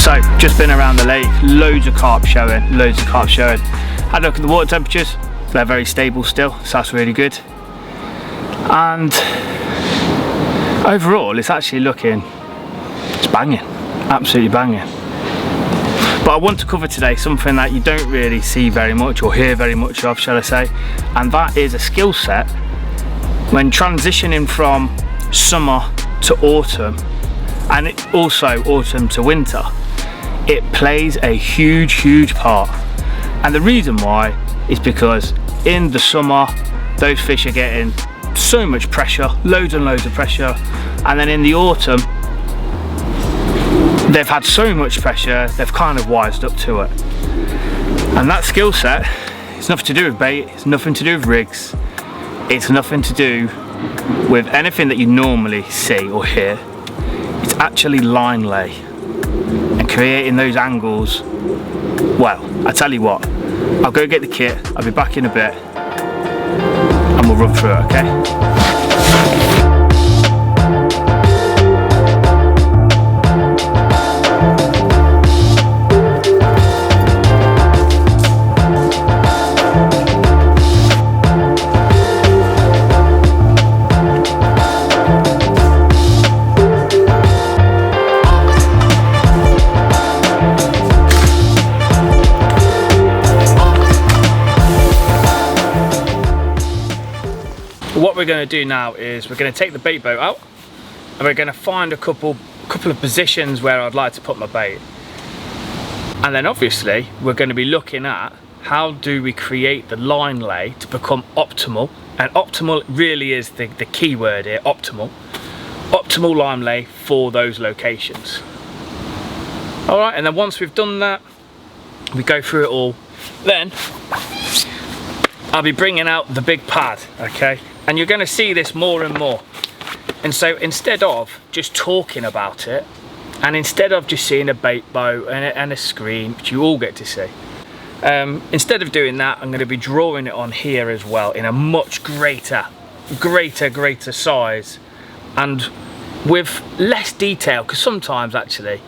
So, just been around the lake, loads of carp showing. Had a look at the water temperatures, they're very stable still, so that's really good. And overall, it's actually looking, it's banging, absolutely banging. But I want to cover today something that you don't really see very much or hear very much of, shall I say, and that is a skill set when transitioning from summer to autumn, and also autumn to winter. It plays a huge part, and the reason why is because in the summer those fish are getting so much pressure, loads and loads of pressure, and then in the autumn they've had so much pressure they've kind of wised up to it. And that skill set, it's nothing to do with bait, it's nothing to do with rigs, it's nothing to do with anything that you normally see or hear. It's actually line lay and creating those angles. Well, I tell you what, I'll go get the kit, I'll be back in a bit and we'll run through it, okay? What we're going to do now is we're going to take the bait boat out and we're going to find a couple of positions where I'd like to put my bait, and then obviously we're going to be looking at how do we create the line lay to become optimal, and optimal really is the key word here, optimal line lay for those locations. Alright, and then once we've done that, we go through it all, then I'll be bringing out the big pad, okay? And you're going to see this more and more. And so instead of just talking about it, and instead of just seeing a bait boat and a screen, which you all get to see, instead of doing that, I'm going to be drawing it on here as well in a much greater size and with less detail, because sometimes actually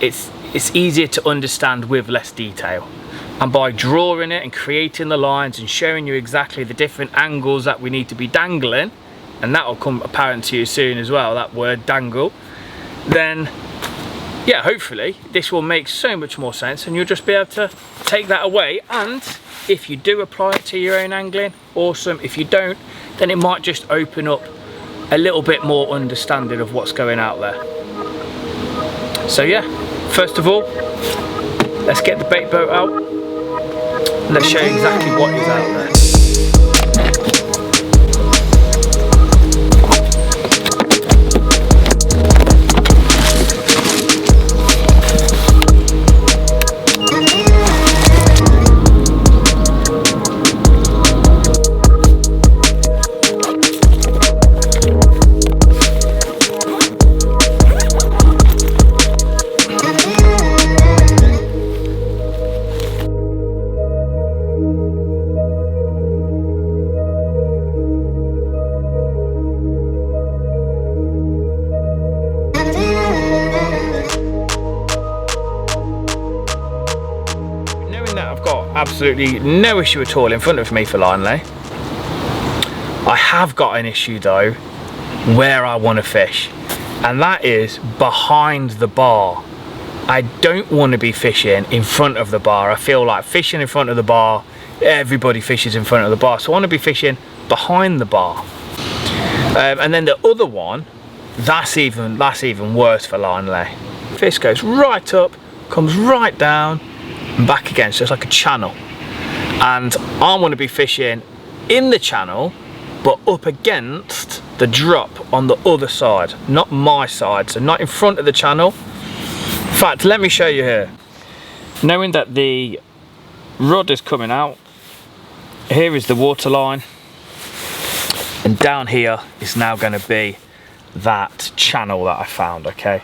it's easier to understand with less detail. And by drawing it and creating the lines and showing you exactly the different angles that we need to be dangling, and that will come apparent to you soon as well, that word dangle, then yeah, hopefully this will make so much more sense and you'll just be able to take that away. And if you do apply it to your own angling, awesome. If you don't, then it might just open up a little bit more understanding of what's going out there. So yeah, first of all, let's get the bait boat out. Let's show you exactly what is out there. Absolutely no issue at all in front of me for line lay. I have got an issue though where I want to fish, and that is behind the bar. I don't want to be fishing in front of the bar. I feel like fishing in front of the bar, everybody fishes in front of the bar, so I want to be fishing behind the bar. And then the other one, that's even worse for line lay. Fish goes right up, comes right down and back again, so it's like a channel, and I want to be fishing in the channel but up against the drop on the other side, not my side, so not in front of the channel. In fact, let me show you here. Knowing that the rod is coming out, here is the water line, and down here is now going to be that channel that I found, okay?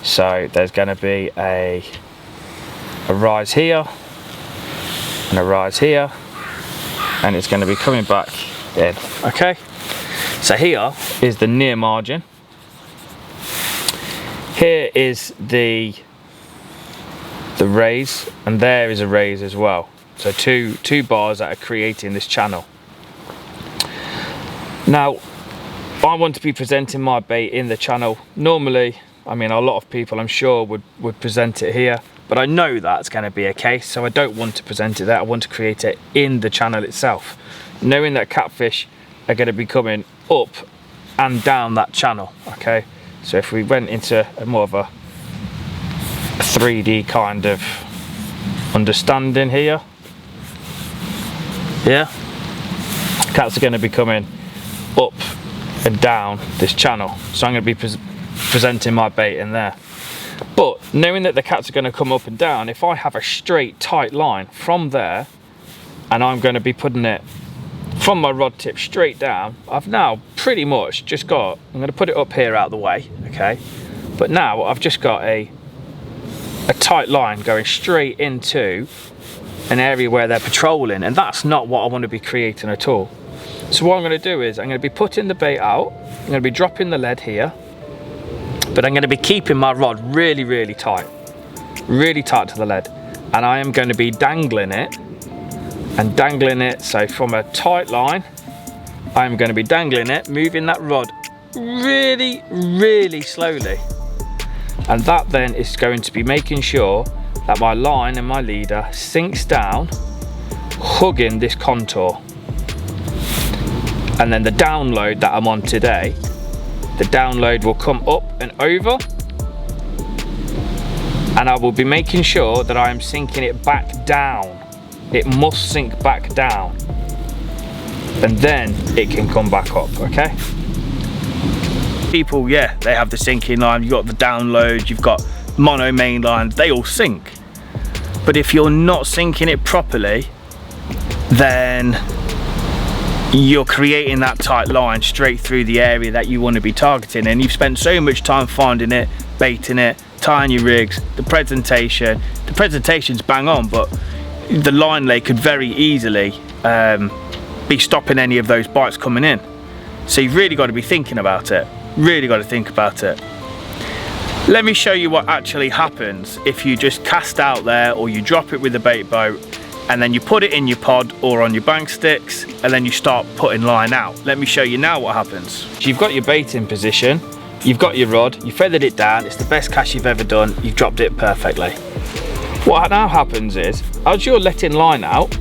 So there's going to be a rise here and a rise here, and it's going to be coming back in, okay? So here is the near margin, here is the the raise, and there is a raise as well. So two bars that are creating this channel. Now, I want to be presenting my bait in the channel. Normally, I mean, a lot of people I'm sure would present it here, but I know that's going to be a case, so I don't want to present it there. I want to create it in the channel itself, knowing that catfish are going to be coming up and down that channel. Okay, so if we went into a more of a 3D kind of understanding here, yeah, cats are going to be coming up and down this channel, so I'm going to be presenting my bait in there. But knowing that the cats are going to come up and down, if I have a straight tight line from there and I'm going to be putting it from my rod tip straight down, I've now pretty much just got, I'm going to put it up here out of the way, okay, but now I've just got a tight line going straight into an area where they're patrolling, and that's not what I want to be creating at all. So what I'm going to do is I'm going to be putting the bait out, I'm going to be dropping the lead here, but I'm going to be keeping my rod really tight to the lead, and I am going to be dangling it, so from a tight line I'm going to be dangling it, moving that rod really slowly, and that then is going to be making sure that my line and my leader sinks down, hugging this contour. And then the download that I'm on today, the download will come up and over, and I will be making sure that I am sinking it back down. It must sink back down, and then it can come back up, okay? People, yeah, they have the sinking line, you've got the download, you've got mono main lines, they all sink. But if you're not sinking it properly, then you're creating that tight line straight through the area that you want to be targeting, and you've spent so much time finding it, baiting it, tying your rigs, the presentation's bang on, but the line lay could very easily be stopping any of those bites coming in. So you've really got to be thinking about it, really got to think about it. Let me show you what actually happens if you just cast out there, or you drop it with a bait boat, and then you put it in your pod or on your bank sticks, and then you start putting line out. Let me show you now what happens. So you've got your bait in position, you've got your rod, you feathered it down, it's the best cast you've ever done, you've dropped it perfectly. What now happens is, as you're letting line out,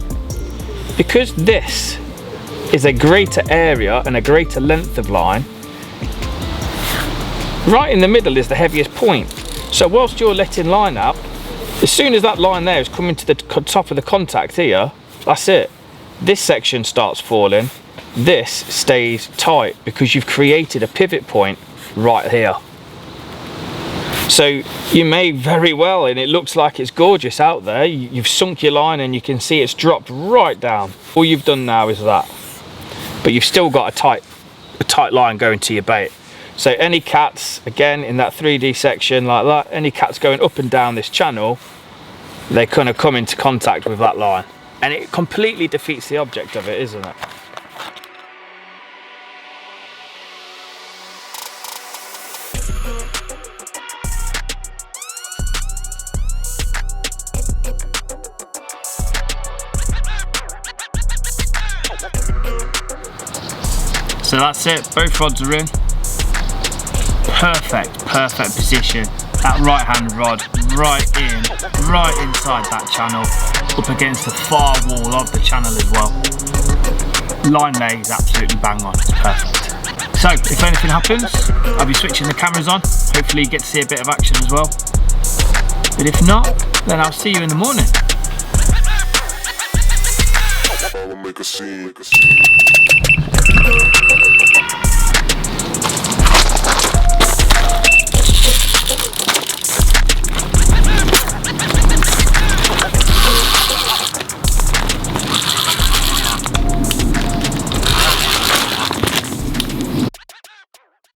because this is a greater area and a greater length of line, right in the middle is the heaviest point. So whilst you're letting line out, as soon as that line there is coming to the top of the contact here, that's it. This section starts falling, this stays tight because you've created a pivot point right here. So you may very well, and it looks like it's gorgeous out there, you've sunk your line and you can see it's dropped right down. All you've done now is that, but you've still got a tight line going to your bait. So any cats, again in that 3D section like that, any cats going up and down this channel, they kind of come into contact with that line, and it completely defeats the object of it, isn't it? So that's it, both rods are in. Perfect position. That right hand rod right inside that channel, up against the far wall of the channel as well. Line lay is absolutely bang on, it's perfect. So if anything happens, I'll be switching the cameras on, hopefully you get to see a bit of action as well. But if not, then I'll see you in the morning. Make a scene.